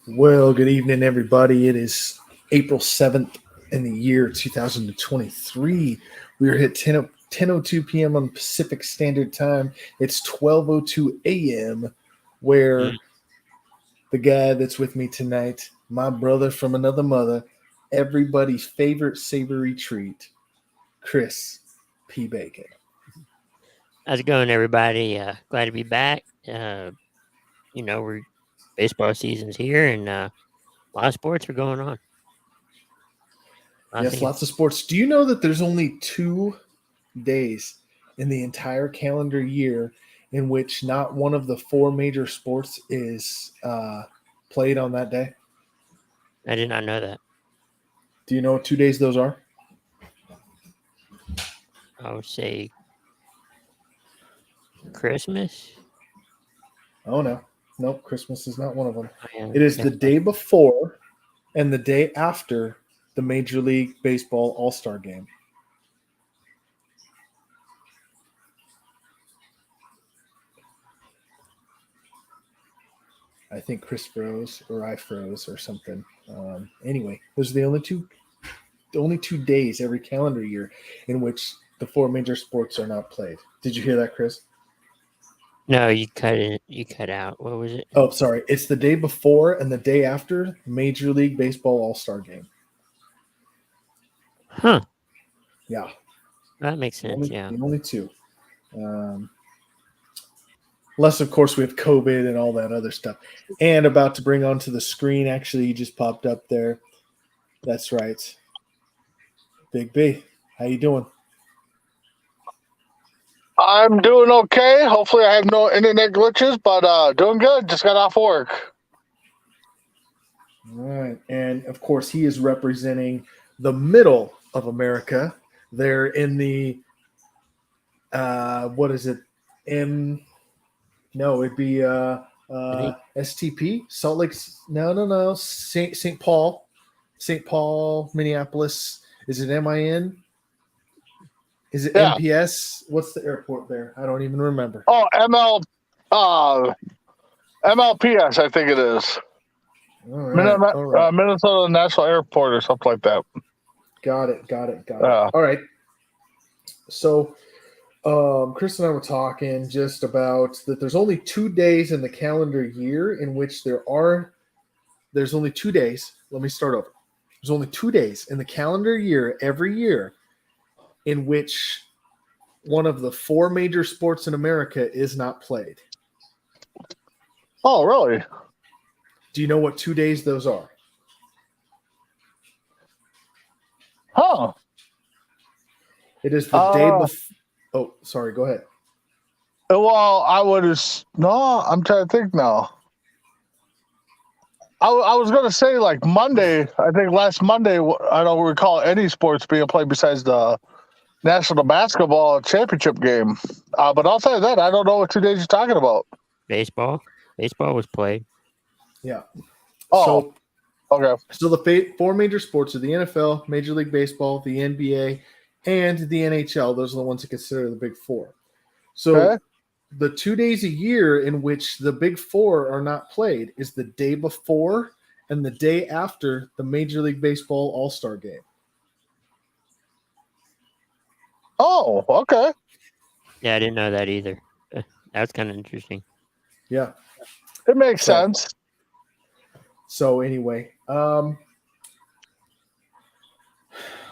Well, good evening, everybody. It is April 7th in the year 2023. We are at 10:02 p.m. on Pacific Standard Time. It's 12:02 a.m. where the guy that's with me tonight, my brother from another mother, everybody's favorite savory treat, Chris P. Bacon. How's it going, everybody? Glad to be back. Baseball season's here, and a lot of sports are going on. Yes, lots of sports. Do you know that there's only 2 days in the entire calendar year in which not one of the 4 major sports is played on that day? I did not know that. Do you know what 2 days those are? I would say Christmas. Oh, no. Nope, Christmas is not one of them. It is the day before and the day after the Major League Baseball All-Star Game. I think Chris froze or I froze or something. Anyway, those are the only two days every calendar year in which the 4 major sports are not played. Did you hear that, Chris? No, you cut out. What was it? Oh, sorry. It's the day before and the day after Major League Baseball All-Star Game. Huh. Yeah. That makes sense, The only 2. Unless, of course, we have COVID and all that other stuff. And about to bring onto the screen, actually, you just popped up there. That's right. Big B, how you doing? I'm doing okay. Hopefully I have no internet glitches, but doing good. Just got off work. All right. And, of course, he is representing the middle of America. They're in the, what is it? No, it'd be STP, Salt Lake. No. St. Paul, Minneapolis. Is it MIN? Is it MPS? What's the airport there? I don't even remember. Oh, MLPS, I think it is. All right. Minnesota National Airport or something like that. Got it. All right. So, Chris and I were talking just about that there's only 2 days in the calendar year in which there's only 2 days. Let me start over. There's only 2 days in the calendar year every year in which one of the 4 major sports in America is not played. Oh, really? Do you know what 2 days those are? Huh. It is the day before. Oh, sorry. Go ahead. Well, I'm trying to think now. I was going to say like Monday. I think last Monday, I don't recall any sports being played besides the National Basketball Championship game. But outside of that, I don't know what 2 days you're talking about. Baseball was played. Yeah. Oh, okay. So the 4 major sports are the NFL, Major League Baseball, the NBA, and the NHL. Those are the ones that consider the Big 4. So the 2 days a year in which the Big 4 are not played is the day before and the day after the Major League Baseball All-Star Game. Oh, okay. Yeah, I didn't know that either. That's kind of interesting. Yeah. It makes sense. So anyway,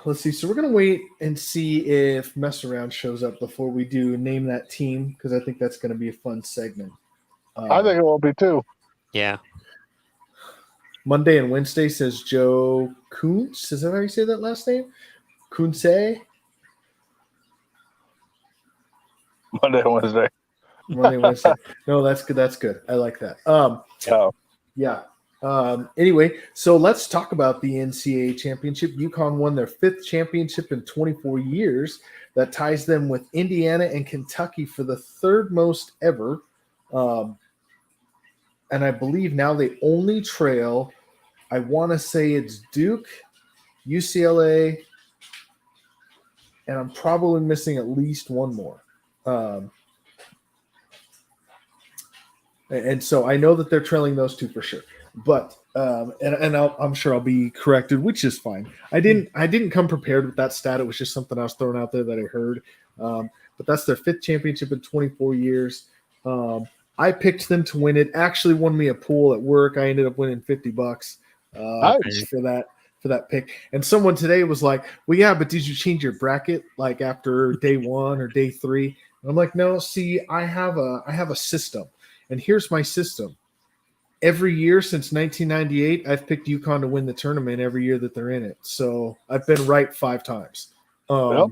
let's see. So we're going to wait and see if Mess Around shows up before we do Name That Team, because I think that's going to be a fun segment. I think it will be too. Yeah. Monday and Wednesday says Joe Kuntz. Is that how you say that last name? Kuntze? Monday and Wednesday. Monday and Wednesday. No, that's good. That's good. I like that. Yeah. Anyway, so let's talk about the NCAA championship. UConn won their 5th championship in 24 years. That ties them with Indiana and Kentucky for the 3rd most ever. And I believe now they only trail, I want to say it's Duke, UCLA, and I'm probably missing at least one more. And so I know that they're trailing those two for sure. But I'm sure I'll be corrected, which is fine. I didn't come prepared with that stat. It was just something I was throwing out there that I heard. But that's their 5th championship in 24 years. I picked them to win it. Actually, won me a pool at work. I ended up winning $50 Nice. for that pick. And someone today was like, "Well, yeah, but did you change your bracket like after day 1 or day 3?" And I'm like, "No. See, I have a system, and here's my system. Every year since 1998, I've picked UConn to win the tournament every year that they're in it. So I've been right 5 times. Yep.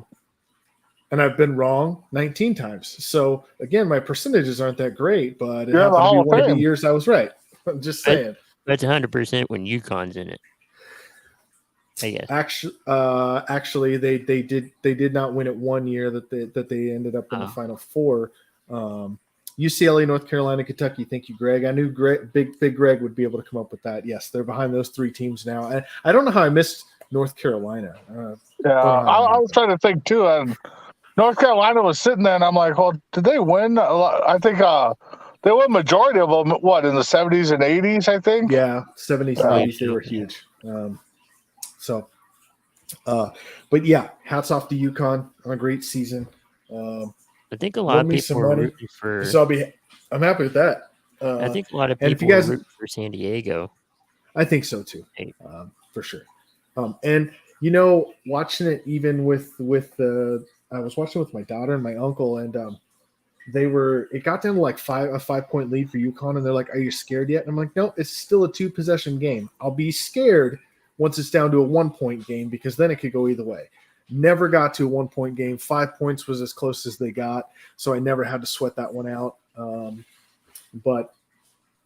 And I've been wrong 19 times. So, again, my percentages aren't that great, but it You're in the happened to Hall be of one of the Fame. years I was right. I'm just saying. That's 100% when UConn's in it. I guess. Actually, they did not win it one year that they ended up in the Final Four. UCLA, North Carolina, Kentucky. Thank you, Greg. I knew Big Greg would be able to come up with that. Yes, they're behind those 3 teams now. I don't know how I missed North Carolina. I was trying to think too, and North Carolina was sitting there, and I'm like, well, did they win? I think they won majority of them, what, in the 70s and 80s, I think? Yeah, 70s and 80s, they were huge. But yeah, hats off to UConn on a great season. I think a lot of people were rooting for. So I'm happy with that. I think a lot of people were rooting for San Diego. I think so too, for sure. And watching it even with I was watching with my daughter and my uncle, and it got down to like a 5-point lead for UConn, and they're like, "Are you scared yet?" And I'm like, "No, it's still a 2-possession game. I'll be scared once it's down to a 1-point game, because then it could go either way." Never got to a 1-point game. 5 points was as close as they got, so I never had to sweat that one out. But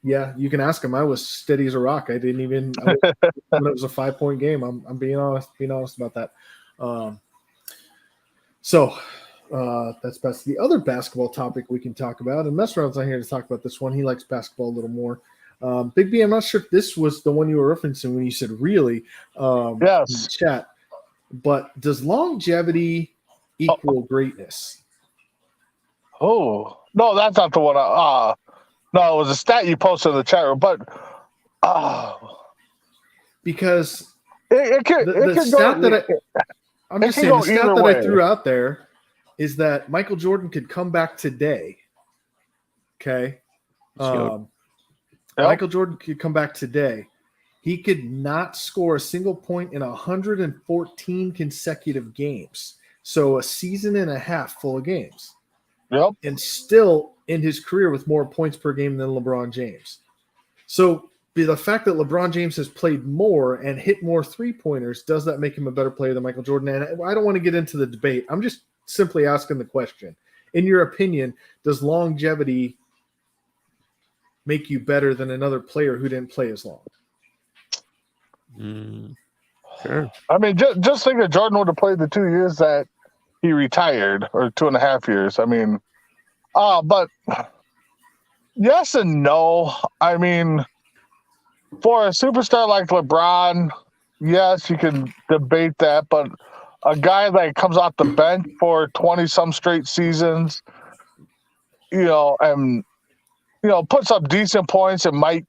yeah, you can ask him. I was steady as a rock. I didn't even when it was a 5-point game. I'm being honest about that. So that's best. The other basketball topic we can talk about, and Messround's not here to talk about this one. He likes basketball a little more. Big B, I'm not sure if this was the one you were referencing when you said really. Yes. In the chat. But does longevity equal greatness? Oh, no, that's not the one. No, it was a stat you posted in the chat room, but because it could stat go, that I'm just saying the stat that I threw out there is that Michael Jordan could come back today. Okay. Sure. Michael Jordan could come back today. He could not score a single point in 114 consecutive games. So a season and a half full of games. Yep. And still end his career with more points per game than LeBron James. So the fact that LeBron James has played more and hit more 3-pointers, does that make him a better player than Michael Jordan? And I don't want to get into the debate. I'm just simply asking the question. In your opinion, does longevity make you better than another player who didn't play as long? Sure. I mean, just think that Jordan would have played the 2 years that he retired, or 2.5 years. I mean, but yes and no. I mean, for a superstar like LeBron, yes, you can debate that, but a guy that comes off the bench for 20-some straight seasons, and puts up decent points and might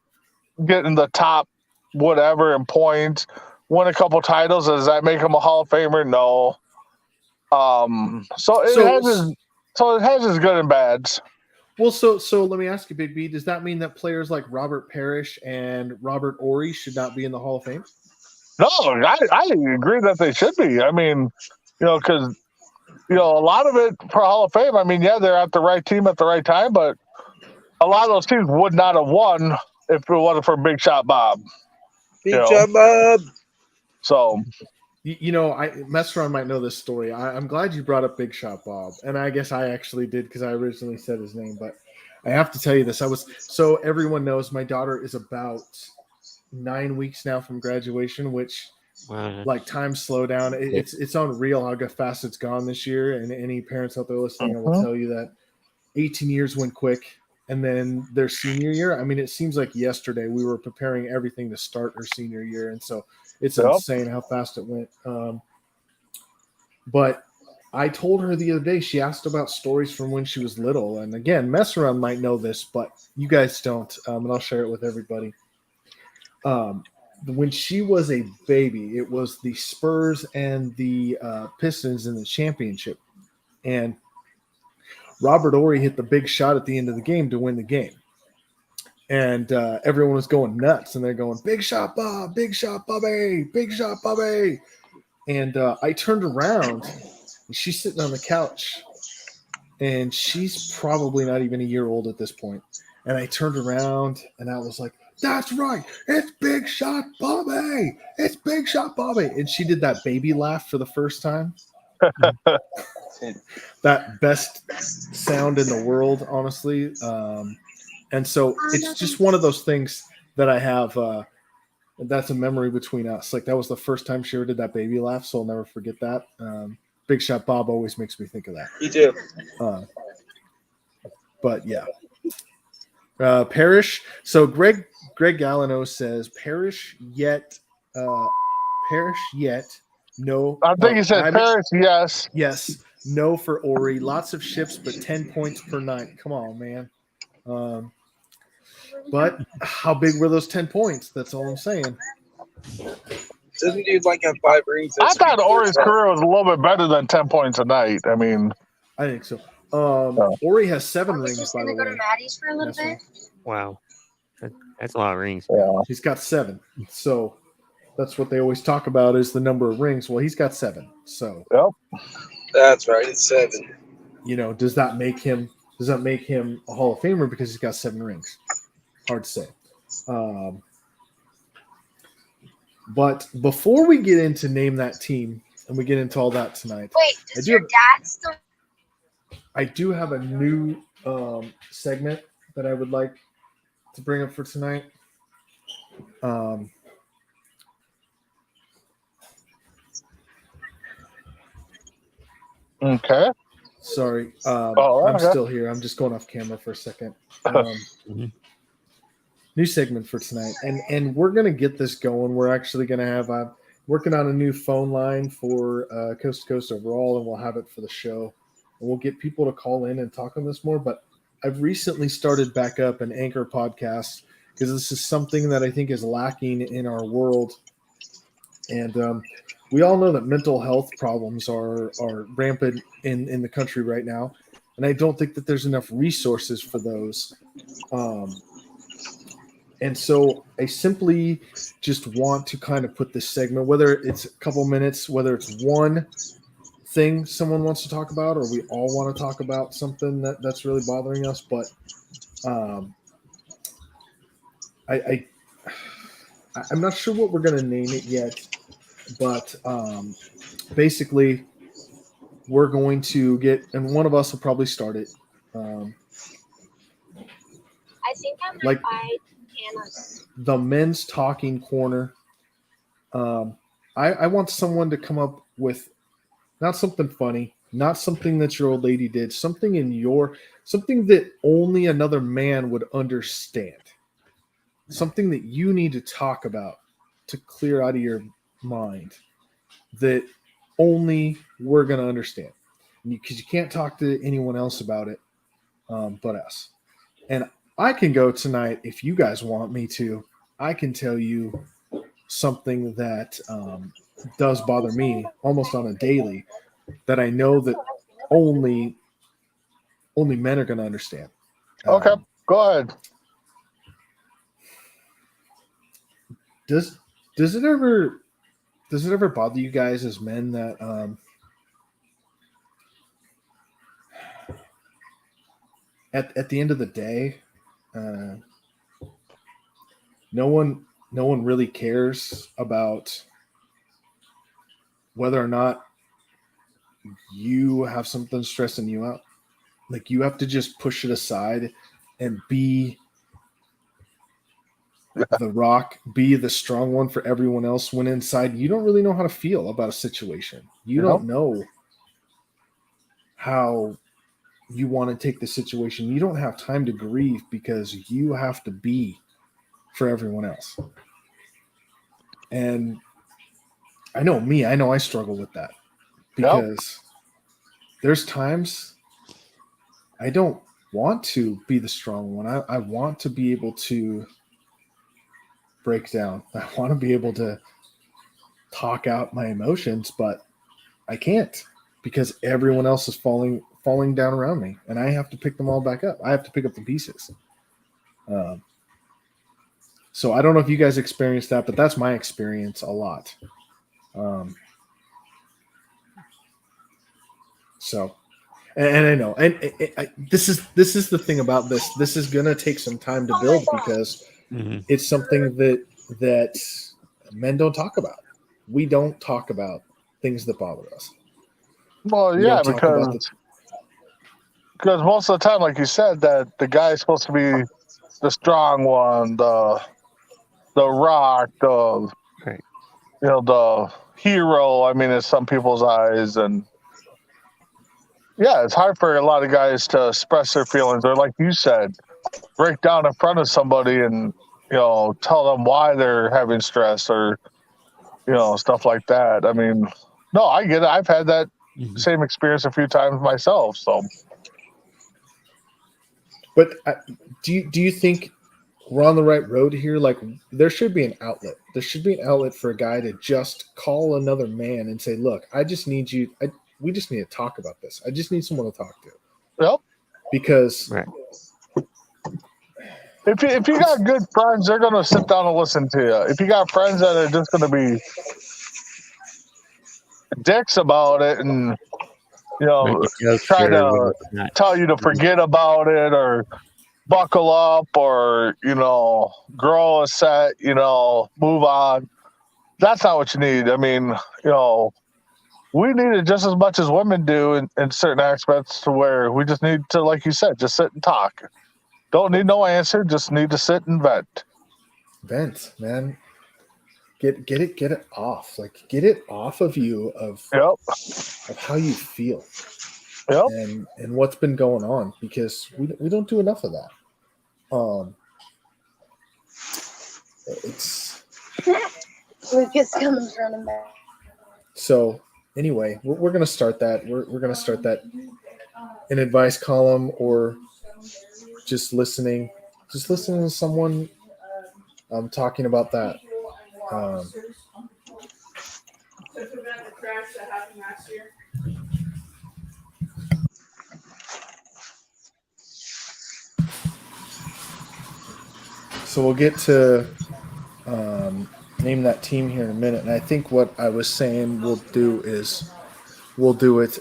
get in the top whatever in points, win a couple titles, does that make him a Hall of Famer? No. So it has its good and bads. Well, so let me ask you, Big B, does that mean that players like Robert Parrish and Robert Horry should not be in the Hall of Fame? No, I agree that they should be. I mean, because a lot of it for Hall of Fame, I mean, yeah, they're at the right team at the right time, but a lot of those teams would not have won if it wasn't for Big Shot Bob. Big Shot Bob. So, Messron might know this story. I'm glad you brought up Big Shot Bob, and I guess I actually did because I originally said his name. But I have to tell you this: so everyone knows my daughter is about 9 weeks now from graduation, which Wow. like time slow down. It's unreal how fast it's gone this year. And any parents out there listening, I will tell you that 18 years went quick. And then their senior year, I mean, it seems like yesterday we were preparing everything to start her senior year. And so it's insane how fast it went. But I told her the other day, she asked about stories from when she was little. And again, Mess Around might know this, but you guys don't. And I'll share it with everybody. When she was a baby, it was the Spurs and the Pistons in the championship. And Robert Horry hit the big shot at the end of the game to win the game. And everyone was going nuts. And they're going, big shot, Bob, big shot, Bobby, big shot, Bobby. And I turned around, and she's sitting on the couch. And she's probably not even a year old at this point. And I turned around, and I was like, that's right. It's Big Shot Bobby. It's Big Shot Bobby. And she did that baby laugh for the first time. That best sound in the world, honestly. And so it's just one of those things that I have. That's a memory between us. Like that was the first time she ever did that baby laugh. So I'll never forget that. Big Shot Bob always makes me think of that. You do. But yeah. Parrish. So Greg Gallino says Parrish yet. No. I think he said Paris, yes. Yes. No for Horry. Lots of ships, but 10 points per night. Come on, man. But how big were those 10 points? That's all I'm saying. Doesn't he like have 5 rings? I thought Horry's career was a little bit better than 10 points a night. I mean, I think so. Horry has 7 I was rings, just by going the to go way. to Maddie's for a little That's bit. Wow. That's a lot of rings. yeah. He's got 7. So that's what they always talk about is the number of rings. Well, he's got 7. So Yep. That's right. It's 7. does that make him a Hall of Famer because he's got 7 rings? Hard to say. But before we get into name that team and we get into all that tonight, Wait, does your dad still? I do have a new segment that I would like to bring up for tonight. Okay. Sorry, okay. I'm still here. I'm just going off camera for a second. New segment for tonight, and we're gonna get this going. We're actually gonna have working on a new phone line for Coast to Coast Overall, and we'll have it for the show. And we'll get people to call in and talk on this more. But I've recently started back up an Anchor podcast because this is something that I think is lacking in our world. And we all know that mental health problems are rampant in the country right now. And I don't think that there's enough resources for those. And so I simply just want to kind of put this segment, whether it's a couple minutes, whether it's one thing someone wants to talk about, or we all want to talk about something that's really bothering us. But I'm not sure what we're going to name it yet, but basically we're going to get, and one of us will probably start it. I think I might Like- buy Hannah's. The men's talking corner. I want someone to come up with not something funny, not something that your old lady did, something that only another man would understand. Something that you need to talk about to clear out of your mind that only we're going to understand. Because you can't talk to anyone else about it but us. And I can go tonight if you guys want me to. I can tell you something that does bother me almost on a daily that I know that only men are going to understand. Okay. Go ahead. Does it ever bother you guys as men that at the end of the day, no one really cares about whether or not you have something stressing you out? Like you have to just push it aside and be the rock, be the strong one for everyone else, when inside you don't really know how to feel about a situation. You don't know how you want to take the situation. You don't have time to grieve because you have to be for everyone else. And I know me, I know I struggle with that because there's times I don't want to be the strong one. I want to be able to break down. I want to be able to talk out my emotions, but I can't because everyone else is falling down around me, and I have to pick them all back up. I have to pick up the pieces. So I don't know if you guys experienced that, but that's my experience a lot. So, and I know, and this is the thing about this. This is gonna take some time to build because it's something that men don't talk about. We don't talk about things that bother us. Well, yeah, because most of the time, like you said, that the guy's supposed to be the strong one, the rock, the the hero. I mean, in some people's eyes, and yeah, it's hard for a lot of guys to express their feelings, or like you said, break down in front of somebody and tell them why they're having stress or stuff like that. I mean, no, I get it. I've had that same experience a few times myself. So, but do you think we're on the right road here? Like, there should be an outlet. There should be an outlet for a guy to just call another man and say, "Look, I just need you. We just need to talk about this. I just need someone to talk to." Yep. Because if you got good friends, they're gonna sit down and listen to you. If you got friends that are just gonna be dicks about it and try to tell you to forget about it or buckle up or grow a set, move on, that's not what you need. I mean, we need it just as much as women do in certain aspects, to where we just need to, like you said, just sit and talk. Don't need no answer, just need to sit and vent. Vent, man. Get it off. Like, get it off of you of how you feel. Yep. And what's been going on, because we don't do enough of that. It's Lucas comes running back. So anyway, we're gonna start that. We're gonna start that an advice column, or just listening to someone talking about that. So we'll get to name that team here in a minute, and I think what I was saying we'll do is we'll do it.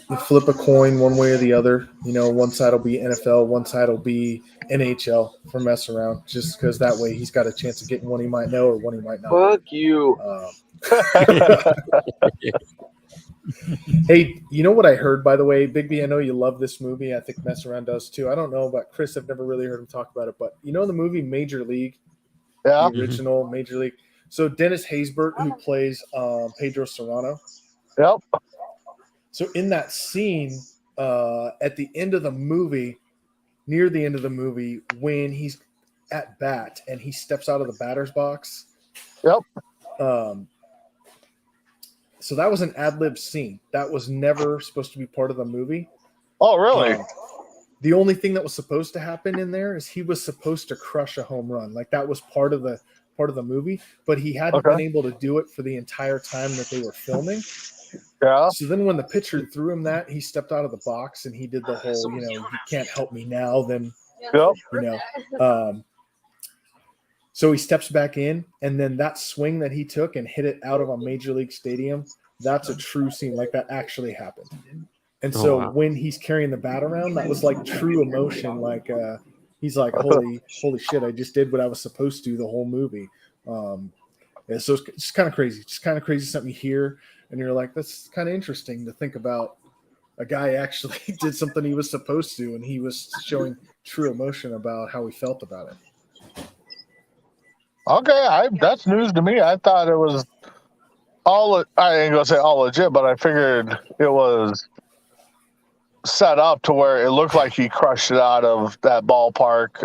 You flip a coin one way or the other. One side will be NFL, one side will be NHL for mess around, just because that way he's got a chance of getting one he might know or one he might not. Fuck you. Hey, you know what I heard, by the way, Bigby? I know you love this movie. I think Mess Around does too. I don't know about Chris. I've never really heard him talk about it, but the movie Major League, the original Major League. So Dennis Haysbert, who plays Pedro Serrano. Yep. So in that scene, at the end of the movie, near the end of the movie, when he's at bat and he steps out of the batter's box. Yep. So that was an ad-lib scene. That was never supposed to be part of the movie. Oh, really? The only thing that was supposed to happen in there is he was supposed to crush a home run. Like, that was part of the movie, but he hadn't been able to do it for the entire time that they were filming. Yeah. So then when the pitcher threw him that, he stepped out of the box and he did the whole, you can't help me now, then, so he steps back in, and then that swing that he took and hit it out of a Major League stadium, that's a true scene. Like, that actually happened. And so when he's carrying the bat around, that was like true emotion. Like, he's like, holy shit, I just did what I was supposed to the whole movie. So it's just kind of crazy. Just kind of crazy, something you hear, and you're like, that's kind of interesting to think about. A guy actually did something he was supposed to, and he was showing true emotion about how we felt about it. Okay, that's news to me. I thought it was I ain't gonna say all legit, but I figured it was set up to where it looked like he crushed it out of that ballpark.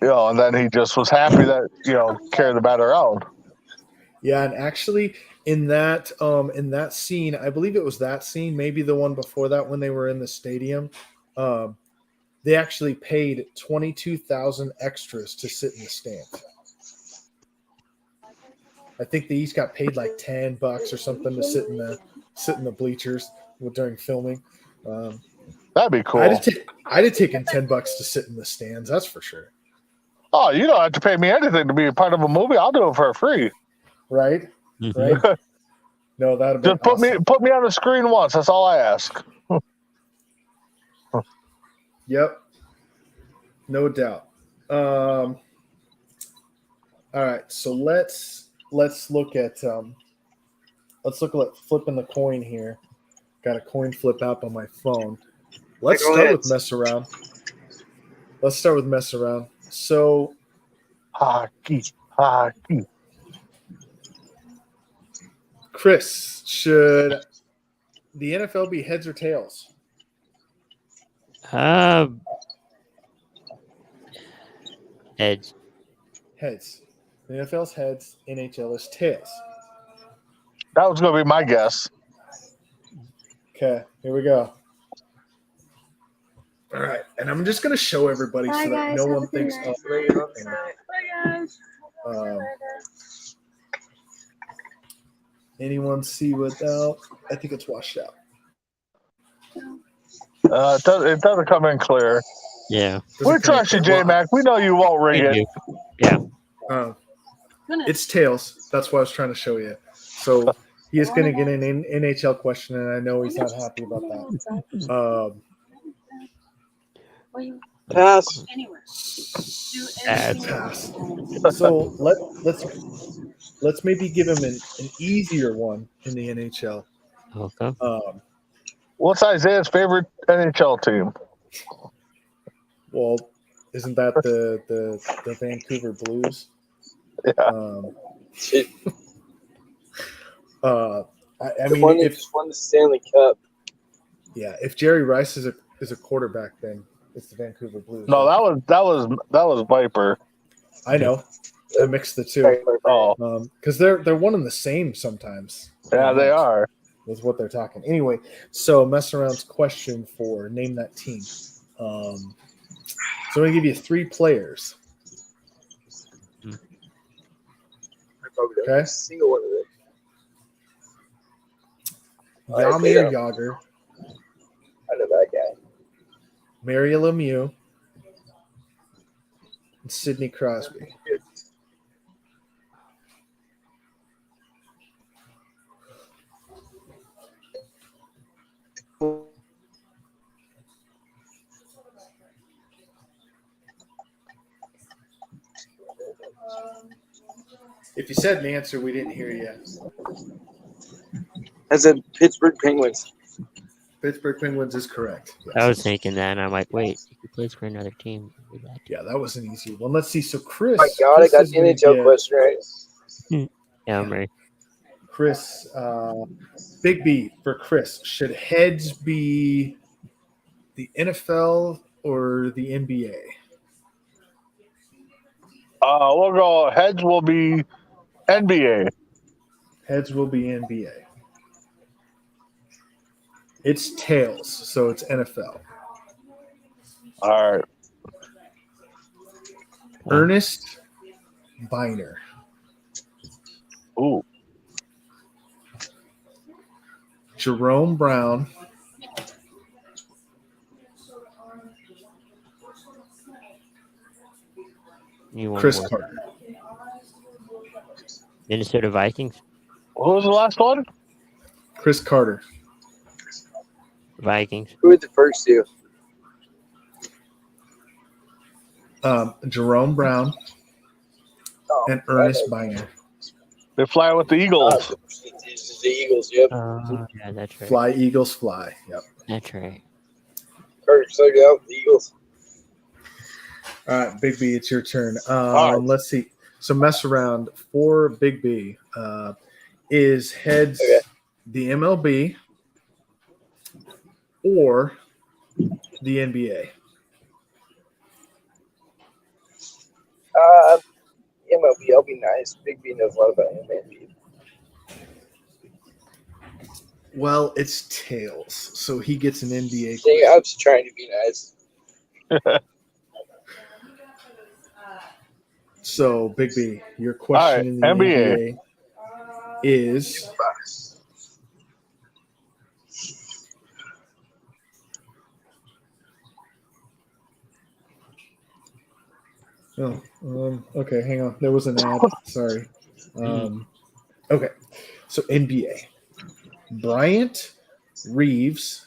And then he just was happy that carried the batter out. Yeah, and actually in that scene, I believe it was that scene, maybe the one before that when they were in the stadium, they actually paid 22,000 extras to sit in the stands. I think they each got paid like $10 or something to sit in the bleachers during filming. That'd be cool. I'd have taken $10 to sit in the stands. That's for sure. Oh, you don't have to pay me anything to be a part of a movie. I'll do it for free. Right? Mhm. Right? No, that'd be Just put me on the screen once. That's all I ask. Yep. No doubt. All right, so let's look at flipping the coin here. Got a coin flip app on my phone. Let's Go start ahead. with mess around. So Hockey. Chris, should the NFL be heads or tails? Heads. Heads. The NFL's heads, NHL is tails. That was going to be my guess. Okay, here we go. All right, and I'm just going to show everybody Bye, so that guys. no Have one a good thinks. night. Anyone see without? I think it's washed out. It doesn't come in clear. Yeah. We trust you, J-Mac. We know you won't ring Thank it. you. Yeah. It's tails. That's what I was trying to show you. So he is going to get an NHL question, and I know he's not happy about that. Pass. Pass. So let's maybe give him an easier one in the NHL. Okay. What's Isaiah's favorite NHL team? Well, isn't that the Vancouver Blues? Yeah. I The mean, one that if just won the Stanley Cup. if Jerry Rice is a quarterback, then it's the Vancouver Blues. No, that was Viper. I know. I mixed the two Oh, because they're one and the same sometimes. yeah, they are. With what they're talking. Anyway, so mess around's question for name that team. So I'm gonna give you 3 players. Okay. Single one of them. Jaromir Jagr, I know that guy. Mario Lemieux, and Sidney Crosby. If you said an answer, we didn't hear you. I said Pittsburgh Penguins. Pittsburgh Penguins is correct. I was thinking that, and I'm like, wait, if he plays for another team. Yeah, that was an easy one. Let's see. So Chris. Oh my God, Chris I got is the gonna NHL get- question right. Yeah, I'm ready. Chris, Big B for Chris. Should heads be the NFL or the NBA? We'll go. Heads will be NBA. Heads will be NBA. It's tails, so it's NFL. All right. Ernest Biner. Ooh. Jerome Brown. You want Chris more? Carter. Minnesota Vikings. Who was the last one? Chris Carter. Vikings. Who were the first two? Jerome Brown Oh, and Ernest Biner. They fly with the Eagles. the Eagles, yep. Yeah, that's right. Fly, Eagles, fly. Yep. That's right. Courage. So yeah, the Eagles. All right, Big B, it's your turn. right. Let's see. So mess around for Big B is heads Okay. the MLB or the NBA. MLB. I'll be nice. Big B knows a lot about MLB. Well, it's tails, so he gets an NBA. See, I'm just trying to be nice. So, Big B, your question in the NBA. NBA is okay, hang on. There was an ad. Sorry. Okay, so NBA. Bryant Reeves,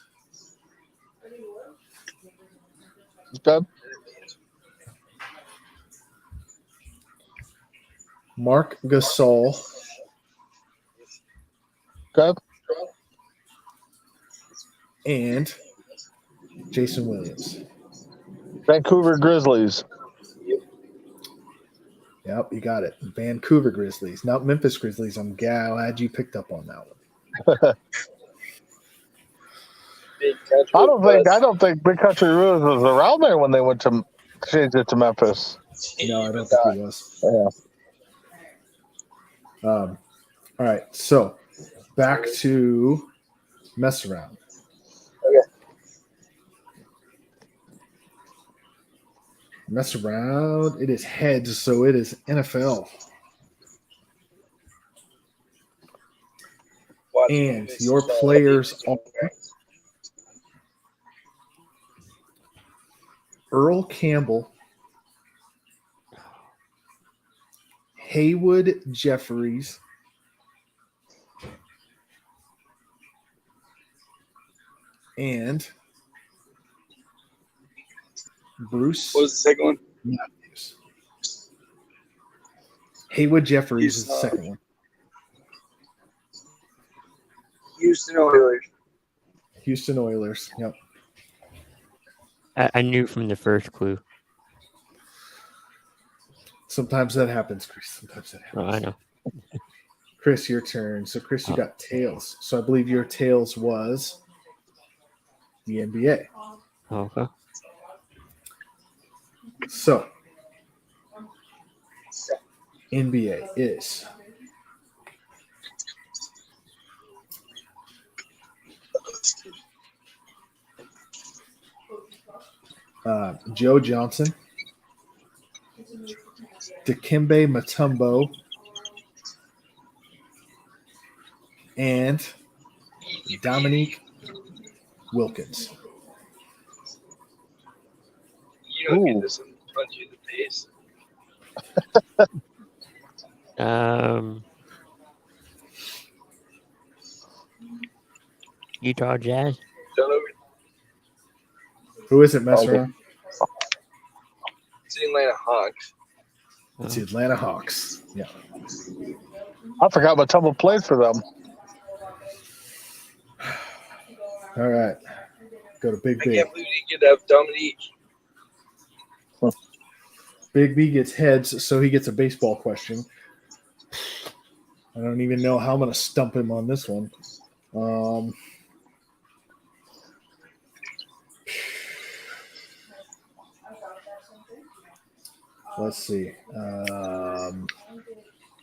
Okay. Mark Gasol, Okay. and Jason Williams. Vancouver Grizzlies. Yep, you got it. Vancouver Grizzlies, not Memphis Grizzlies. I'm glad you picked up on that one. Big country. I don't think Big Country Road was around there when they went to change it to Memphis. No, I don't think he was. Yeah. All right, so back to mess around. Okay. Mess around. It is heads, so it is NFL. Watch And this. your players are Earl Campbell, Haywood Jeffries, and Bruce What was the second one? Matthews. Haywood Jeffries is the second one. Houston Oilers. Houston Oilers. Yep. I knew from the first clue. Sometimes that happens, Chris. Sometimes that happens. Oh, I know. Chris, your turn. So, Chris, you got tails. So, I believe your tails was the NBA. Okay. So, NBA is Joe Johnson, Dikembe Mutombo, and Dominique Wilkins. You don't get this and punch you in the face. Utah Jazz. Done over. Who is it, mess Okay. around? It's the Atlanta Hawks. It's the Atlanta Hawks. Yeah. I forgot Mutombo played for them. All right. Go to Big I B. can't believe you get up Dominique. Big B gets heads, so he gets a baseball question. I don't even know how I'm going to stump him on this one. Let's see.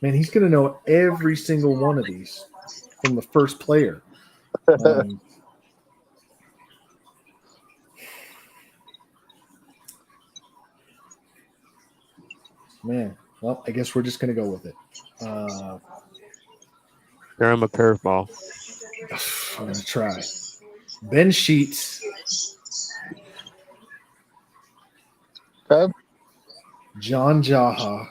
Man, he's going to know every single one of these from the first player. Man, well, I guess we're just going to go with it. Throw him a curveball. I'm going to try. Ben Sheets, Okay. John Jaha,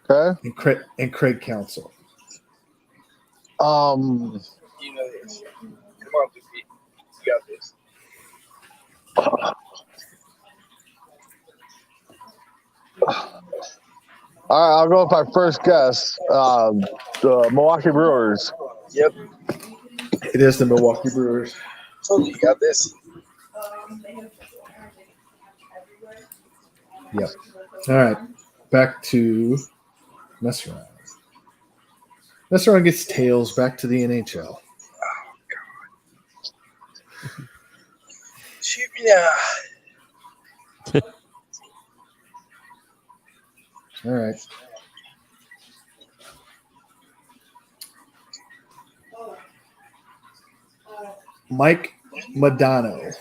Okay. and Craig Counsell. You know this. Come on, Big B. You got this. All right, I'll go with my first guess. The Milwaukee Brewers. Yep. It is the Milwaukee Brewers. Told you got this. Yep. All right. Back to mess around. Mess around gets tails back to the NHL. Shoot me now. All right. Mike Modano.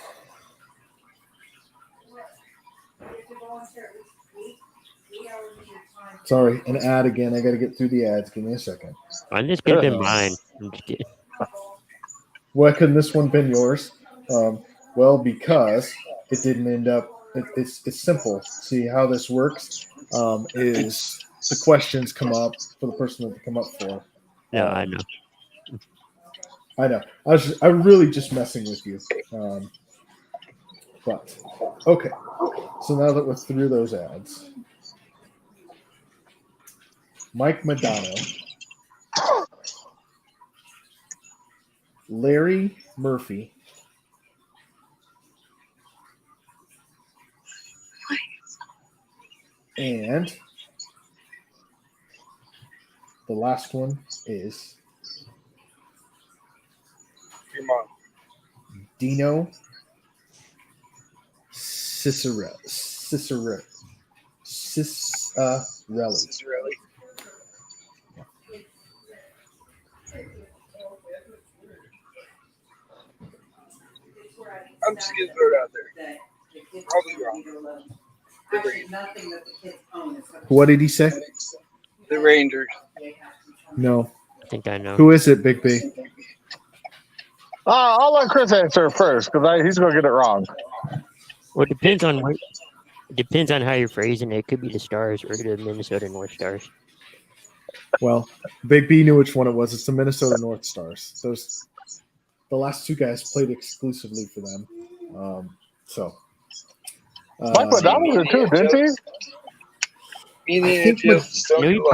Sorry, an ad again. I got to get through the ads. Give me a second. Mine just could have been mine. I'm just kidding. Why couldn't this one been yours? Well, because it didn't end up. It's simple. See how this works is the questions come up for the person that they come up for. No, I know. I know. I'm really just messing with you. But okay. So now that we're through those ads, Mike Modano, Larry Murphy, and the last one is Your mom. Dino Cicerelli. Cicerelli. I'm just gonna throw it out there. Probably wrong. The Rangers. What did he say? The Rangers. No. I think I know. Who is it, Big B? I'll let Chris answer first because he's going to get it wrong. Well, it depends on how you're phrasing it. It could be the Stars or the Minnesota North Stars. Well, Big B knew which one it was. It's the Minnesota North Stars. The last two guys played exclusively for them. Mike Modano did too, didn't he?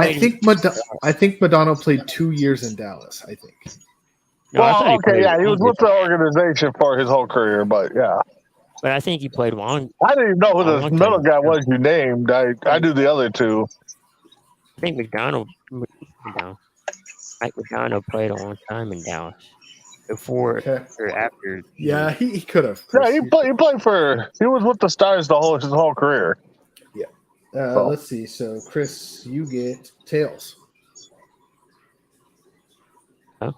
I think Modano played 2 years in Dallas. I think. No, I thought Well, he played he was with the organization for his whole career, but yeah. But I think he played long. I didn't even know who the Long middle time. guy was you named. I knew the other two. I think Mike McDonald played a long time in Dallas. Before Okay. or after. Yeah, he could have. Yeah, he played he was with the Stars his whole career. Let's see. So, Chris, you get tails. Huh?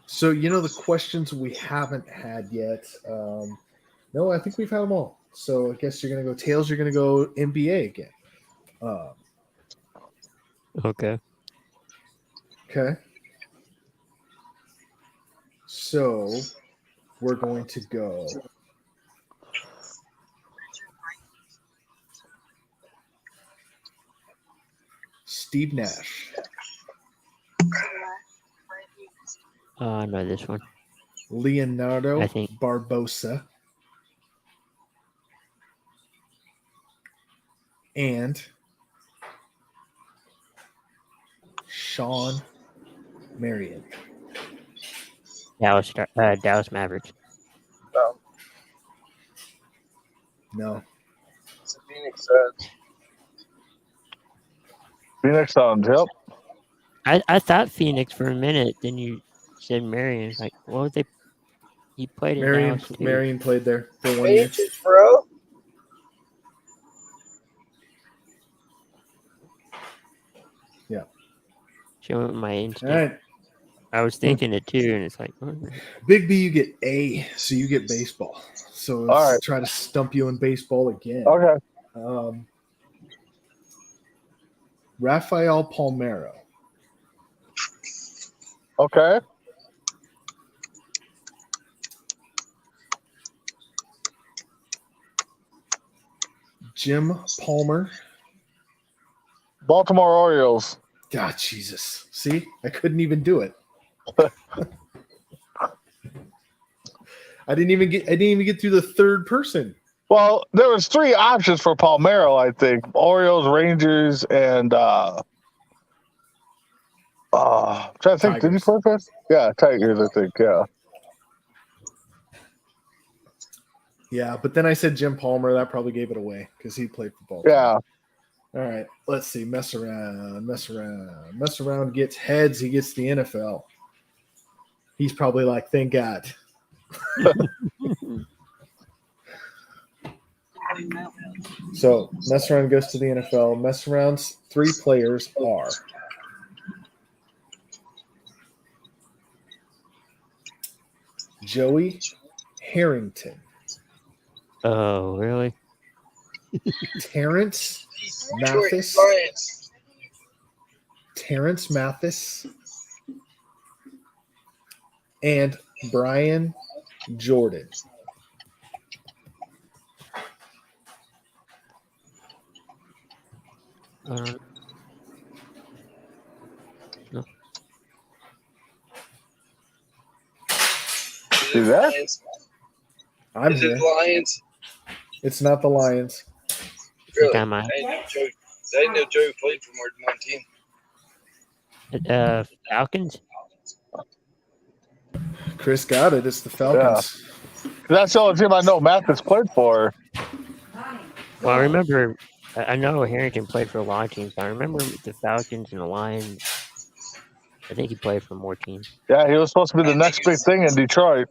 So, the questions we haven't had yet. No, I think we've had them all. So, I guess you're going to go tails. You're going to go NBA again. Okay. Okay. So, we're going to go. Steve Nash, I know this one. Leonardo I think. Barbosa, and Sean Marion. Dallas Mavericks. No. It's a Phoenix Suns. Phoenix Suns, yep. I thought Phoenix for a minute. Then you said Marion. Like, what was they? He played in Dallas too. Marion played there for 1 year. Pages, bro. Showing my All instinct. right. I was thinking it too, and it's like, oh, Big B, you get A, so you get baseball. So let's All right. try to stump you in baseball again. Okay. Rafael Palmeiro, Okay. Jim Palmer. Baltimore Orioles. God, Jesus. See, I couldn't even do it. I didn't even get through the third person. Well, there was 3 options for Palmeiro, I think. Orioles, Rangers, and I'm trying to think, did he Tigers. play for us? Yeah, Tigers, I think, yeah. Yeah, but then I said Jim Palmer. That probably gave it away because he played for Baltimore. Yeah. All right, let's see. Mess around gets heads. He gets the NFL. He's probably like, thank God. So mess around goes to the NFL. Mess around's 3 players are Joey Harrington, Oh, really? Terrence Detroit Mathis, Lions. Terrence Mathis, and Brian Jordan. No. See that? Lions. I'm Is here. it Lions? It's not the Lions. Really? Got my- I didn't know Joey played for more than one team. Falcons? Chris got it. It's the Falcons. That's the only team I know Mathis played for. Well, I remember, I know Harrington played for a lot of teams, but I remember the Falcons and the Lions. I think he played for more teams. Yeah, he was supposed to be the next big thing in Detroit.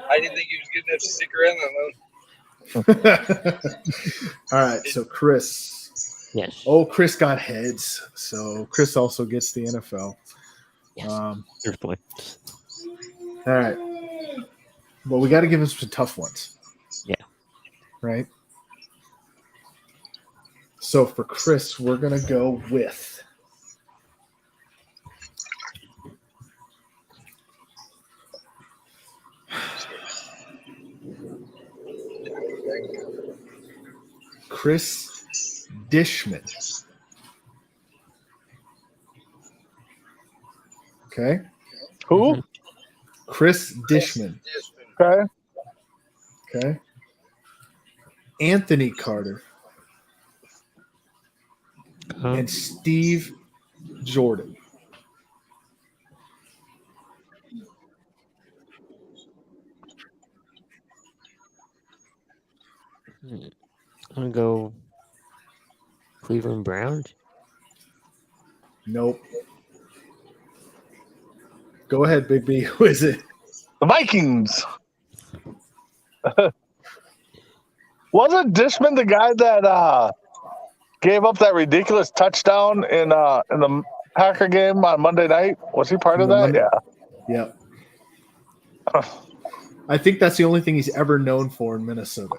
I didn't think he was good enough to stick around that long. All right, so Chris. Yes. Oh, Chris got heads. So Chris also gets the NFL. Yes. All right. Well, we got to give him some tough ones. Yeah. Right? So for Chris, we're going to go with Chris Dishman. Okay? Who? Chris Dishman. Okay. Okay? Anthony Carter and Steve Jordan. I'm going to go Cleveland Browns. Nope. Go ahead, Big B. Who is it? The Vikings. Wasn't Dishman the guy that gave up that ridiculous touchdown in the Packer game on Monday night? Was he part of that? Monday- Yeah. Yep. I think that's the only thing he's ever known for in Minnesota.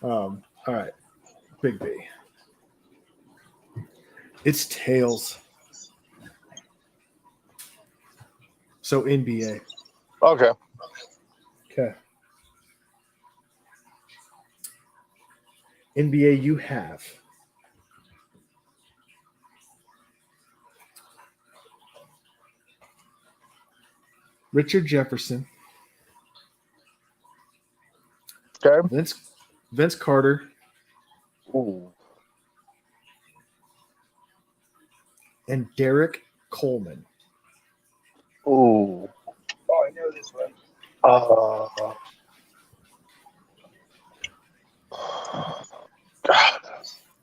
All right. Big B. It's tails. So NBA. Okay. Okay. NBA, you have Richard Jefferson, Okay. Vince Carter, Ooh. and Derek Coleman. Ooh. Oh, I know this one.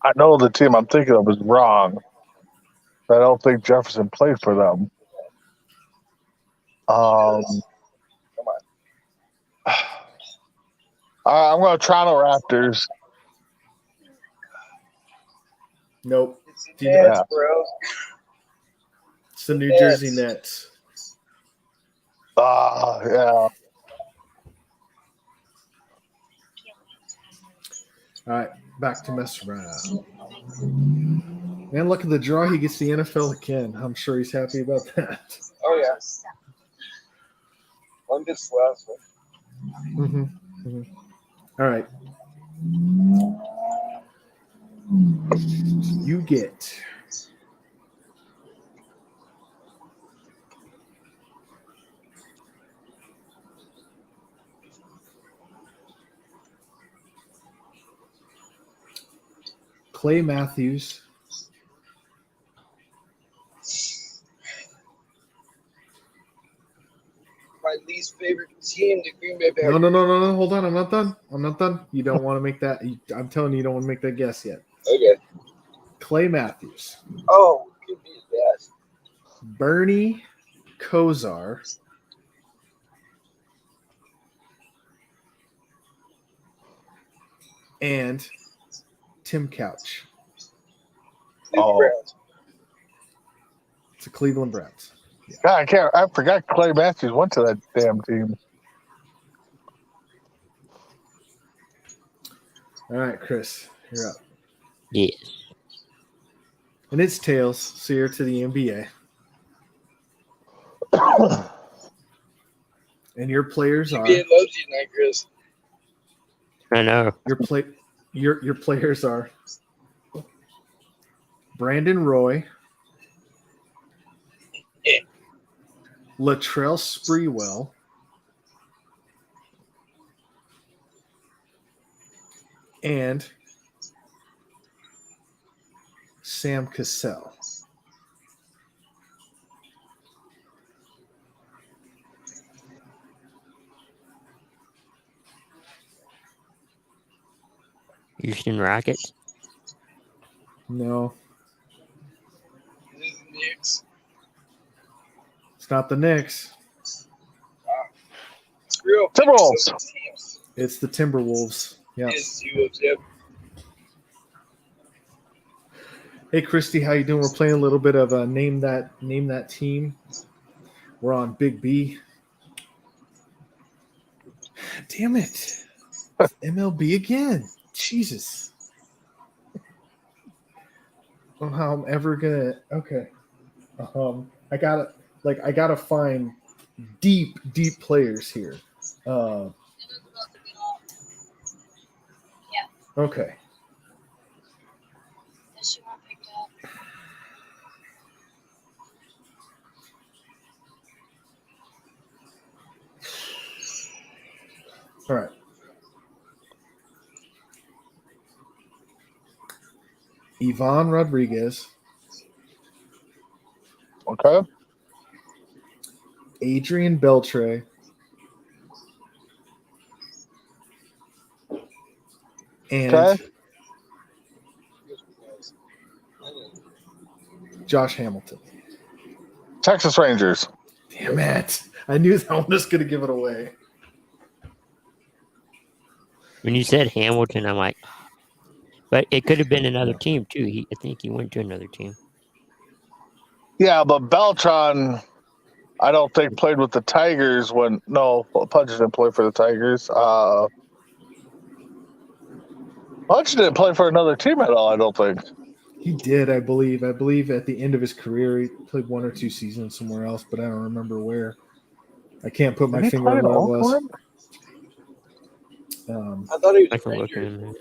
I know the team I'm thinking of is wrong. I don't think Jefferson played for them. Come on. I'm going to Toronto Raptors. Nope. It's the Nets, bro. It's the New Jersey Nets. Yeah. All right, back to mess around. Man, look at the draw. He gets the NFL again. I'm sure he's happy about that. Oh, yeah. One gets the last one. All right. You get Clay Matthews, my least favorite team, the Green Bay No, Packers. no. Hold on. I'm not done. You don't want to make that. I'm telling you don't want to make that guess yet. Okay. Clay Matthews, Oh, could be that. Bernie Kosar, and Tim Couch. Oh. Browns. It's the Cleveland Browns. God, I forgot Clay Matthews went to that damn team. All right, Chris, you're up. Yes. And it's tails. So you're to the NBA. And your players are NBA loves you tonight, Chris. I know. your players are Brandon Roy, Yeah. Latrell Sprewell, and Sam Cassell. Houston Rockets. No, This is the Knicks. it's not the Knicks. Screw up. Timberwolves. Teams. It's the Timberwolves. Yeah. It's you, yep. Hey, Christy, how you doing? We're playing a little bit of name that team. We're on Big B. Damn it. MLB again. Jesus. I don't know how I'm ever gonna. Okay. I gotta find deep players here. Okay. All right. Ivan Rodriguez, Okay. Adrian Beltre, and Okay. Josh Hamilton. Texas Rangers. Damn it. I knew that one was going to give it away. When you said Hamilton, I'm like, but it could have been another team too. I think he went to another team. Yeah, but Beltran, I don't think played with the Tigers when. No, Pudge didn't play for the Tigers. Pudge didn't play for another team at all, I don't think. He did, I believe. I believe at the end of his career, he played 1 or 2 seasons somewhere else, but I don't remember where. I can't put my Did he finger play on in where it was. Oakland? I thought he was I can look at Rangers. him.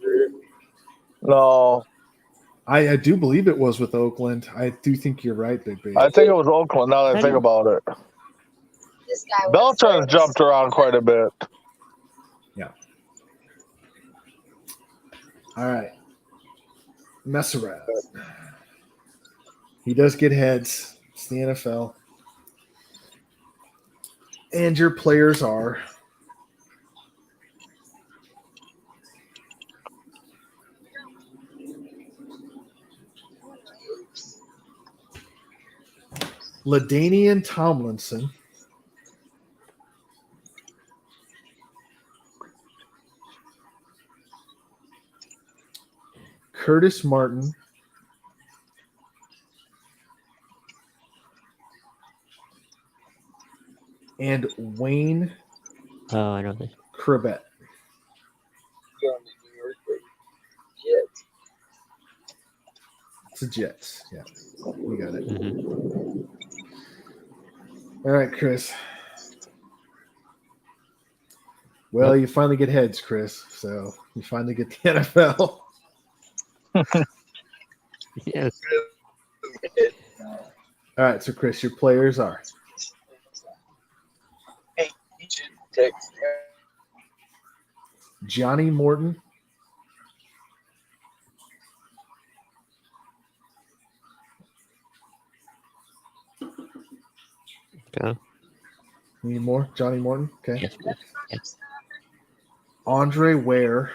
No, I do believe it was with Oakland. I do think you're right, Big B. I think it was Oakland now that I think about it. This guy Beltran's jumped around quite a bit. All right. Mess around. He does get heads. It's the NFL. And your players are LaDainian Tomlinson, Curtis Martin, and Wayne Oh, I know this. Cribbett. Going to New York, baby. Jets. It's the Jets. Yeah, we got it. Hmm. All right, Chris. Well, you finally get heads, Chris. So you finally get the NFL. Yes. All right, so Chris, your players are Hey, you should text. Johnny Morton, Okay. Need more? Johnny Morton? Okay. Yes, please. Yes. Andre Ware.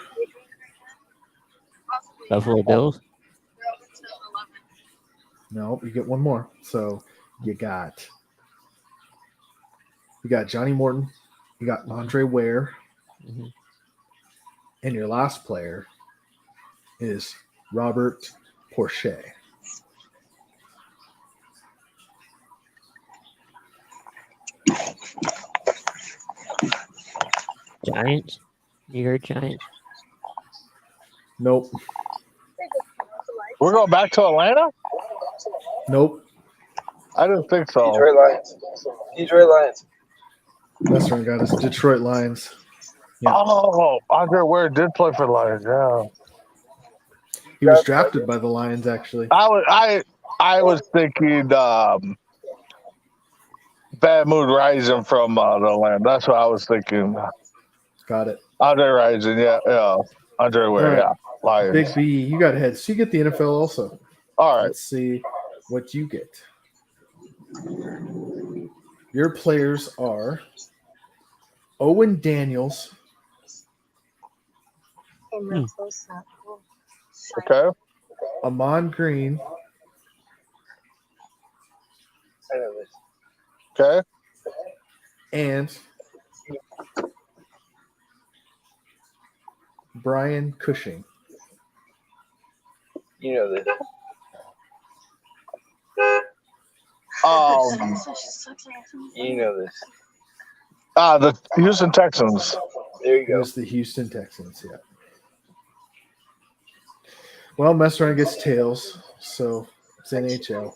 Buffalo Bills. No, you get one more. So you got Johnny Morton, you got Andre Ware, Mhm. and your last player is Robert Porsche. Giants. You heard Giants? Nope. We're going back to Atlanta? Nope. I didn't think so. Detroit Lions. Detroit Lions. That's right, got us. Detroit Lions. Yeah. Oh, Andre Ware did play for the Lions. Yeah. He was drafted by the Lions, actually. I was thinking Bad Mood Rising from the land. That's what I was thinking. Got it. Andre Rising, yeah. Andre Ware, All right. yeah. Lions. Big B, you got ahead. So you get the NFL also. All right. Let's see what you get. Your players are Owen Daniels, Okay. Amon Green, I know this. Okay. and Brian Cushing. You know this. You know this. The Houston Texans. There you It go. was the Houston Texans, yeah. Well, mess around gets tails, so it's NHL.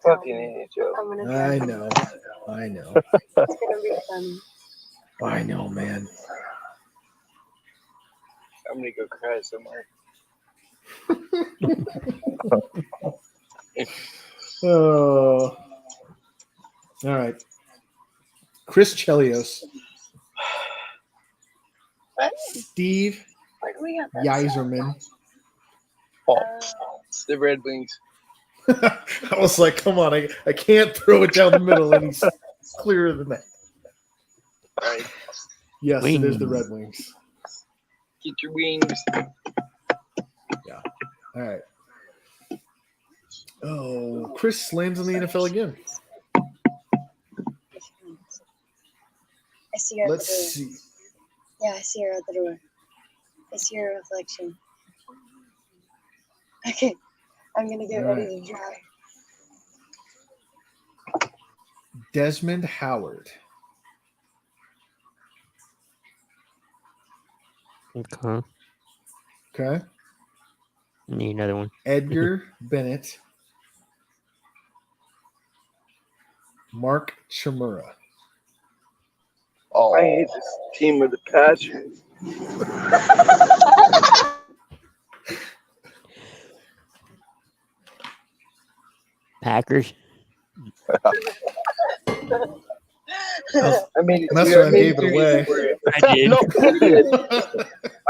Fucking NHL. I know. It's gonna be fun. I know, man. I'm gonna go cry somewhere. Oh. All right. Chris Chelios, Steve Where do we got that? Yzerman. The Red Wings. I was like, come on, I can't throw it down the middle, and he's clearer than that. Right. Yes, it is the Wings. Red Wings. Get your wings. All right. Oh, Chris lands in the NFL again. I see her at the door. Let's see. Yeah, I see her at the door. I see her reflection. Okay, I'm gonna get ready to drive. Desmond Howard, Okay. okay? Need another one. Edgar Bennett, Mark Chimura. Oh. I hate this team with a passion. Packers. I made it. Mess too- I around made gave it too away. easy for you. I did. No, I did. I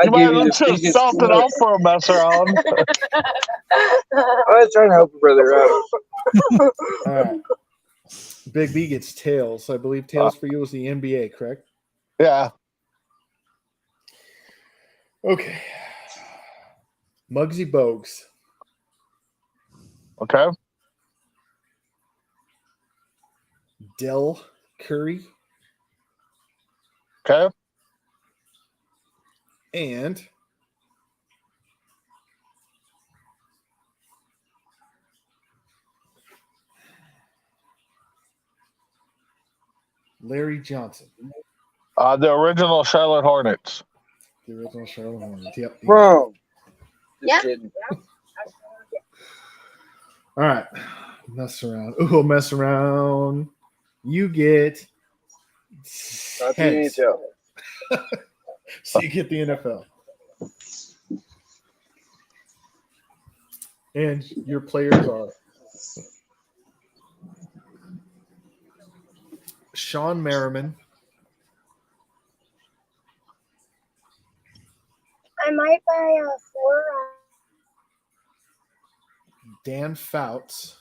you gave might you have the just biggest stopped it look. out for a mess around. I was trying to help a brother out. All right. Big B gets tails. I believe tails for you was the NBA, correct? Yeah. Okay. Muggsy Bogues, Okay. Del Curry, Okay. and Larry Johnson, The original Charlotte Hornets. the original Charlotte Hornets. Yep. Bro. Just Yeah. kidding. All right. Mess around. Ooh, mess around. You get Not the heads. NHL. So you get the NFL. And your players are Sean Merriman, I might buy a 4. Dan Fouts,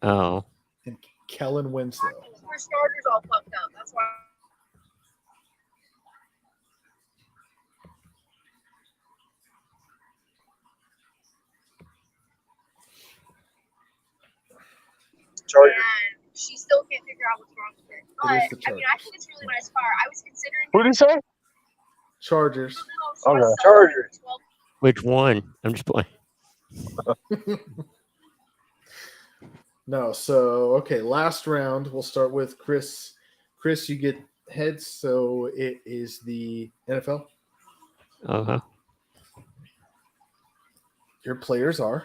Oh. and Kellen Winslow. for starters all fucked up. That's why. Chargers. And she still can't figure out what's wrong with it. But It is the I mean, I think it's a really nice car. I was considering. Who did he say? Chargers. Okay. Chargers. Which one? I'm just playing. No, so okay, last round. We'll start with Chris. Chris, you get heads, so it is the NFL. Uh-huh. Your players are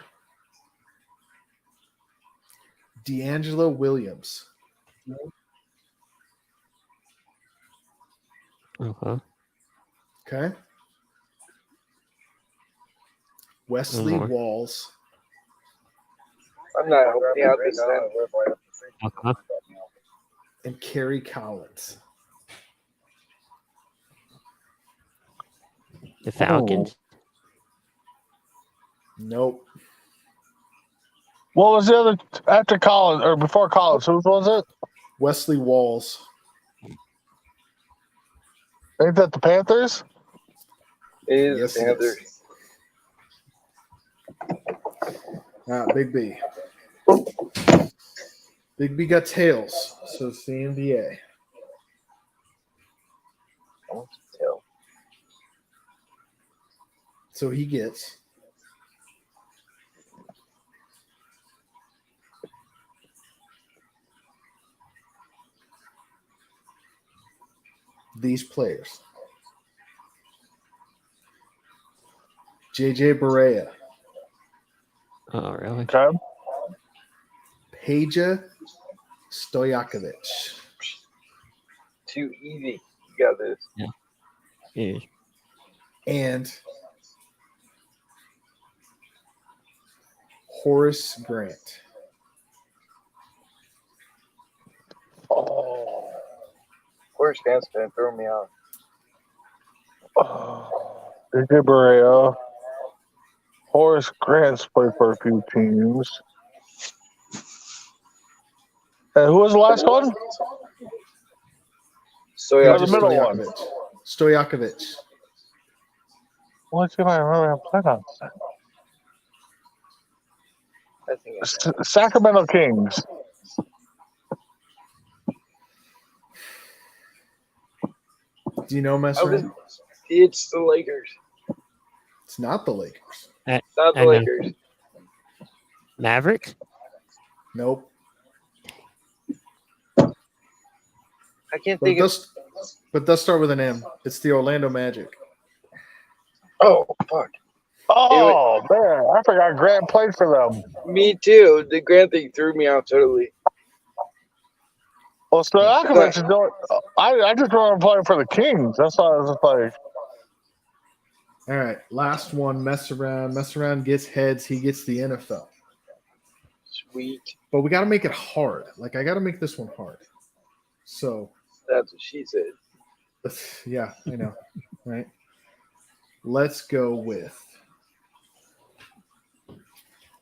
D'Angelo Williams, Uh-huh. okay? Wesley One more. Walls, I'm not helping out this time. Uh-huh. and Kerry Collins. The Falcons. Nope. What was the other after college or before college? Who was it? Wesley Walls. Ain't that the Panthers? It is Yes, the it Panthers. Big B. Big B got tails, so it's the NBA. I want to tell. So he gets these players. JJ Barea, Oh, really? Okay. Peja Stojakovic, Too easy. You got this. Yeah. and Horace Grant. Oh. Where's Grant's gonna throw me off? JJ Barea. Horace Grant's played for a few teams. And who was the last one? So Yeah, yeah, the middle one. Stojakovic. Let's see if I remember him playing on. I think it's Sacramento Kings. Do you know Messer? it's the Lakers. It's not the Lakers. Not the I know. Lakers. Mavericks? Nope. I can't But think of. it does start with an M. It's the Orlando Magic. Oh fuck! Oh, man. I forgot Grant played for them. Me too. The Grant thing threw me out totally. Well, Stojakovic is doing. I just remember him playing for the Kings. That's why I was just like. All right, last one. Mess around. Mess around gets heads. He gets the NFL. Sweet. But we got to make it hard. Like I got to make this one hard. So That's what she said. yeah, I know, right? Let's go with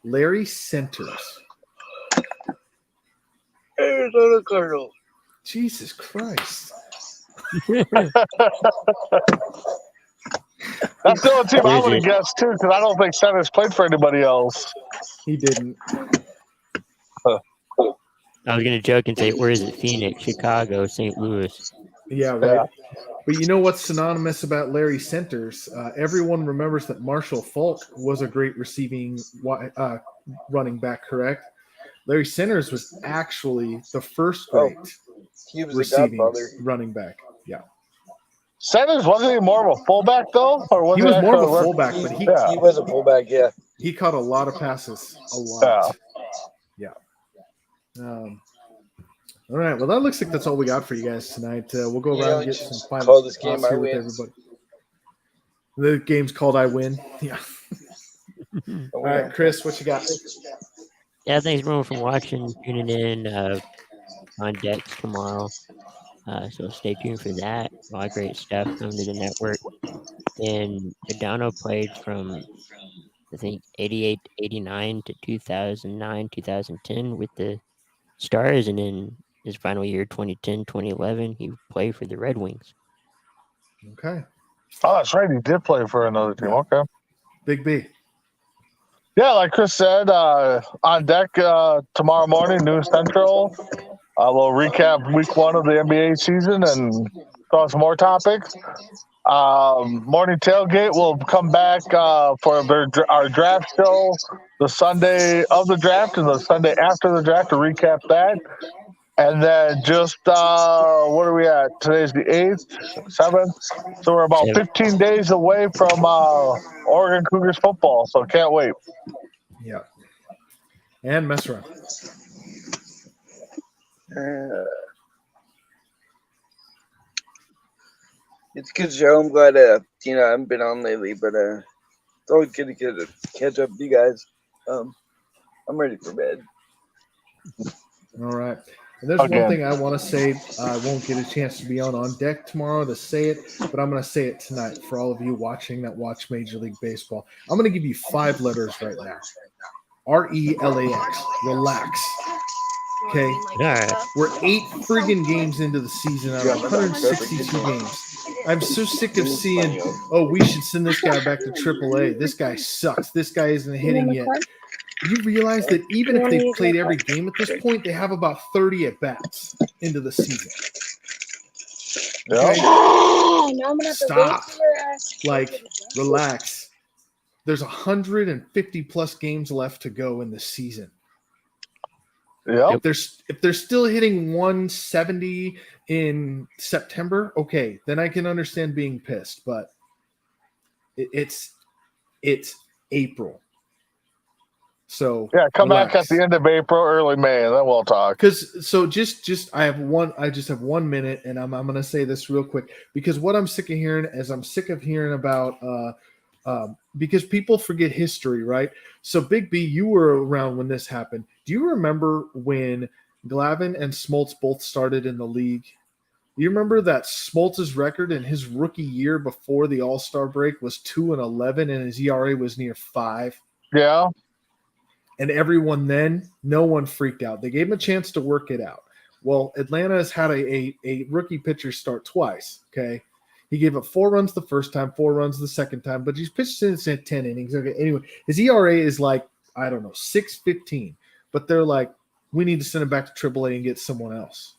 Larry Centers. Arizona Cardinals. Jesus Christ. That's the only team I Where's would have it? guessed, too, because I don't think Centers played for anybody else. He didn't. I was going to joke and say, where is it? Phoenix, Chicago, St. Louis. Yeah, right. Yeah. But you know what's synonymous about Larry Centers? Everyone remembers that Marshall Falk was a great receiving running back, correct? Larry Centers was actually the first great He was a receiving godfather. running back. Yeah. Centers wasn't he more of a fullback, though? Or was He was more of a actually fullback, He, but he was a fullback, yeah. he caught a lot of passes. A lot. Yeah. All right. Well, that looks like that's all we got for you guys tonight. We'll go around and get just some final call this game thoughts I here with Win. everybody. The game's called I Win. Yeah. All right, Chris, what you got? Yeah, thanks everyone for watching, tuning in on decks tomorrow. So stay tuned for that. A lot of great stuff coming to the network. And Adano played from, I think, 88, 89 to 2009, 2010 with the Stars. And then his final year, 2010, 2011, he played for the Red Wings. Okay. Oh, that's right. He did play for another team. Yeah. Okay. Big B. Yeah, like Chris said, on deck tomorrow morning, News Central. We'll recap week 1 of the NBA season and talk some more topics. Morning tailgate will come back for our draft show the Sunday of the draft and the Sunday after the draft to recap that. And then just, what are we at? Today's the 8th, 7th. So we're about 15 days away from Oregon Cougars football. So can't wait. Yeah. And mess around. It's a good show. I'm glad I haven't been on lately, but it's always good to get to catch up with you guys. I'm ready for bed. All right. And there's one thing I want to say. I won't get a chance to be on deck tomorrow to say it, but I'm going to say it tonight for all of you watching that watch Major League Baseball. I'm going to give you 5 letters right now. RELAX. Relax. Okay? All right. We're 8 friggin' games into the season out of 162 games. I'm so sick of seeing, we should send this guy back to AAA. This guy sucks. This guy isn't hitting yet. You realize that even if they've played every game at this point, they have about 30 at-bats into the season. Okay? Stop. Like, relax. There's 150-plus games left to go in the season. Yep. If they're still hitting 170 in September, okay, then I can understand being pissed. But it's April, so yeah, come relax. back at the end of April, early May, and then we'll talk. Because so just I just have 1 minute, and I'm going to say this real quick because what I'm sick of hearing is I'm sick of hearing about. Because people forget history, right? So, Big B, you were around when this happened. Do you remember when Glavine and Smoltz both started in the league? Do you remember that Smoltz's record in his rookie year before the All-Star break was 2-11, and his ERA was near 5? Yeah. And everyone then, no one freaked out. They gave him a chance to work it out. Well, Atlanta has had a rookie pitcher start twice, okay? He gave up 4 runs the first time, 4 runs the second time, but he's pitched since 10 innings. Okay, anyway, his ERA is like, I don't know, 6.15. But they're like, we need to send him back to AAA and get someone else.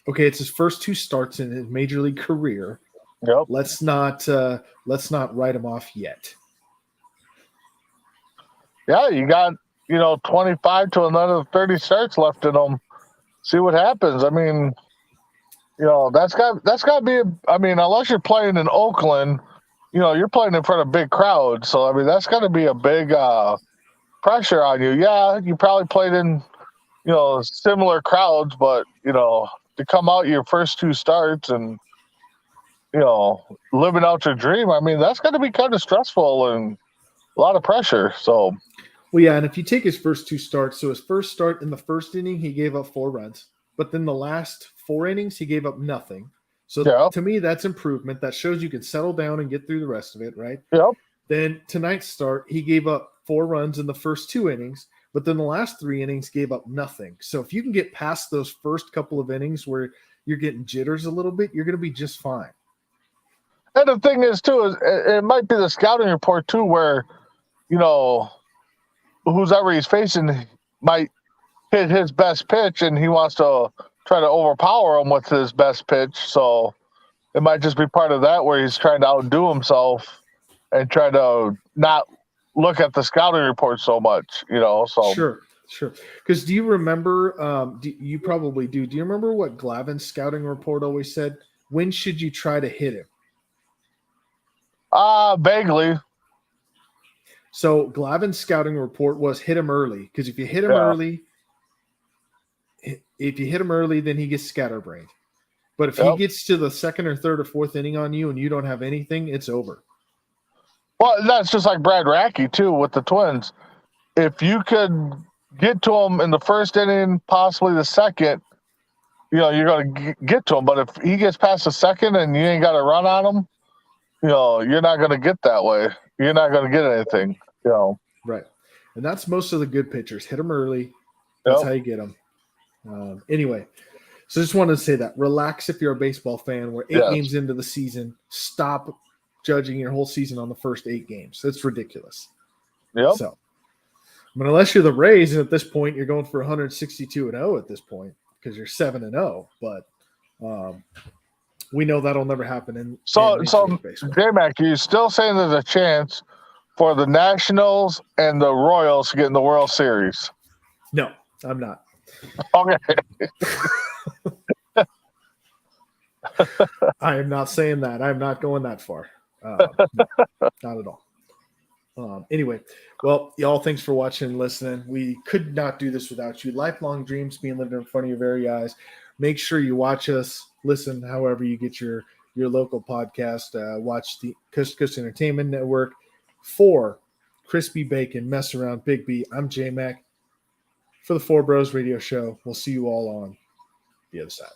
Okay, it's his first 2 starts in his major league career. Yep. Let's not write him off yet. Yeah, you got 25 to another 30 starts left in them. See what happens. I mean. That's got to be. Unless you're playing in Oakland, you're playing in front of big crowds. So that's got to be a big pressure on you. Yeah, you probably played in similar crowds, but to come out your first 2 starts and living out your dream. That's got to be kind of stressful and a lot of pressure. So. Well, yeah, and if you take his first 2 starts, so his first start in the first inning, he gave up 4 runs. But then the last 4 innings, he gave up nothing. So to me, that's improvement. That shows you can settle down and get through the rest of it, right? Yep. Then tonight's start, he gave up 4 runs in the first 2 innings, but then the last 3 innings gave up nothing. So if you can get past those first couple of innings where you're getting jitters a little bit, you're going to be just fine. And the thing is, too, is it might be the scouting report, too, where, whoever he's facing might hit his best pitch and he wants to try to overpower him with his best pitch. So it might just be part of that where he's trying to outdo himself and try to not look at the scouting report so much, so. Sure. Because do you remember, you probably do. Do you remember what Glavine's scouting report always said? When should you try to hit him? Vaguely. So Glavine's scouting report was hit him early. Because if you hit him early, then he gets scatterbrained. But if he gets to the second or third or fourth inning on you and you don't have anything, it's over. Well, that's just like Brad Rackey, too, with the Twins. If you could get to him in the first inning, possibly the second, you're going to get to him. But if he gets past the second and you ain't got to run on him, you're not going to get that way. You're not going to get anything, Right. And that's most of the good pitchers. Hit them early. That's how you get them. Anyway, so just wanted to say that. Relax if you're a baseball fan. We're 8 Yes. games into the season. Stop judging your whole season on the first 8 games. That's ridiculous. Yep. So, I mean, unless you're the Rays, and at this point, you're going for 162-0 at this point because you're 7-0. But we know that'll never happen. In So Major League Baseball. J-Mac, you still saying there's a chance for the Nationals and the Royals to get in the World Series? No, I'm not. Okay. I am not saying that. I'm not going that far. No, not at all. Anyway, well, y'all, thanks for watching and listening. We could not do this without you. Lifelong dreams being lived in front of your very eyes. Make sure you watch us, listen, however you get your local podcast. Watch the Coast to Coast Entertainment Network. For Crispy Bacon, Mess Around, Big B, I'm J-Mac. For the Four Bros Radio Show, we'll see you all on the other side.